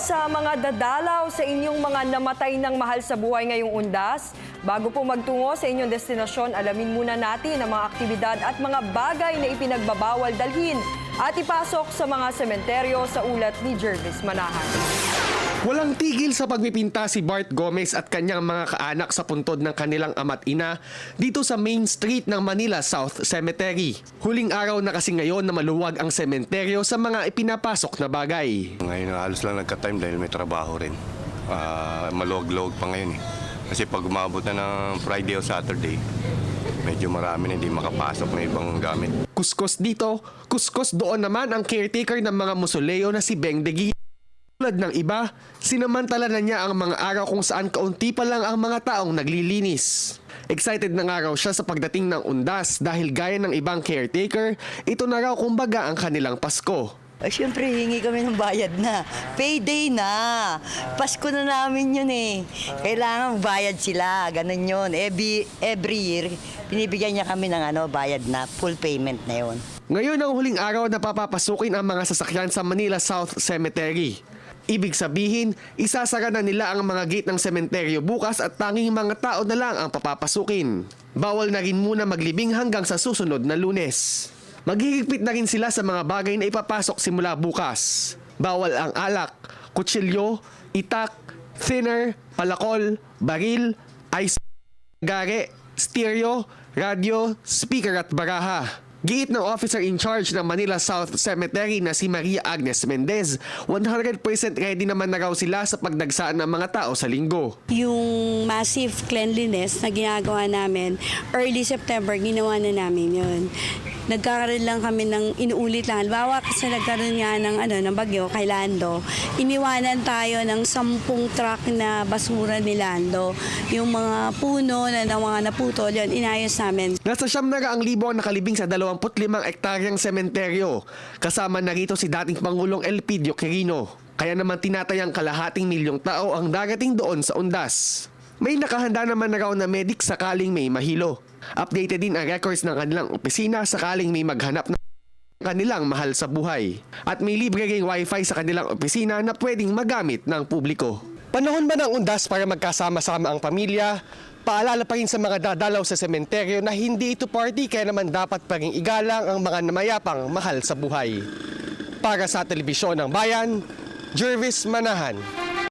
sa mga dadalaw sa inyong mga namatay ng mahal sa buhay ngayong undas. Bago po magtungo sa inyong destinasyon, alamin muna natin ang mga aktibidad at mga bagay na ipinagbabawal dalhin at ipasok sa mga sementeryo sa ulat ni Jervis Manahan. Walang tigil sa pagpipinta si Bart Gomez at kanyang mga kaanak sa puntod ng kanilang ama't ina dito sa Main Street ng Manila South Cemetery. Huling araw na kasi ngayon na maluwag ang sementeryo sa mga ipinapasok na bagay. Ngayon halos lang nagka-time dahil may trabaho rin. Maluwag-luwag pa ngayon eh. Kasi pag umabot na ng Friday o Saturday, medyo marami na hindi makapasok na ibang gamit. Kuskus dito, kuskus doon naman ang caretaker ng mga musoleo na si Beng Degi. Tulad ng iba, sinamantala na niya ang mga araw kung saan kaunti pa lang ang mga taong naglilinis. Excited na nga raw siya sa pagdating ng undas dahil gaya ng ibang caretaker, ito na raw kumbaga ang kanilang Pasko. Siyempre, hingi kami ng bayad na. Payday na. Pasko na namin yun eh. Kailangan bayad sila. Ganun yun. Every year, binibigyan niya kami ng bayad na. Full payment na yun. Ngayon ang huling araw na papapasukin ang mga sasakyan sa Manila South Cemetery. Ibig sabihin, isasara na nila ang mga gate ng sementeryo bukas at tanging mga tao na lang ang papapasukin. Bawal na rin muna maglibing hanggang sa susunod na Lunes. Maghihigpit na rin sila sa mga bagay na ipapasok simula bukas. Bawal ang alak, kutsilyo, itak, thinner, palakol, baril, ice, gare, stereo, radio, speaker at baraha. Giit ng officer in charge ng Manila South Cemetery na si Maria Agnes Mendez, 100% ready naman na raw sila sa pagdagsaan ng mga tao sa linggo. Yung massive cleanliness na ginagawa namin, early September, ginawa na namin yun. Nagkakaroon lang kami ng inuulit lang. Halimbawa kasi nagkaroon nga ng bagyo kay Lando. Iniwanan tayo ng 10 truck na basura ni Lando. Yung mga puno na mga naputol, yun, inayos namin. Nasa 900,000 ang nakalibing sa 25 ektaryang sementeryo. Kasama na rito si dating Pangulong Elpidio Quirino. Kaya naman tinatayang 250,000 tao ang darating doon sa undas. May nakahanda naman na raw na medic sakaling may mahilo. Updated din ang records ng kanilang opisina sakaling may maghanap ng kanilang mahal sa buhay. At may libre ring wifi sa kanilang opisina na pwedeng magamit ng publiko. Panahon ba ng undas para magkasama-sama ang pamilya? Paalala pa rin sa mga dadalaw sa sementeryo na hindi ito party kaya naman dapat pa rin igalang ang mga namayapang mahal sa buhay. Para sa Telebisyon ng Bayan, Jervis Manahan.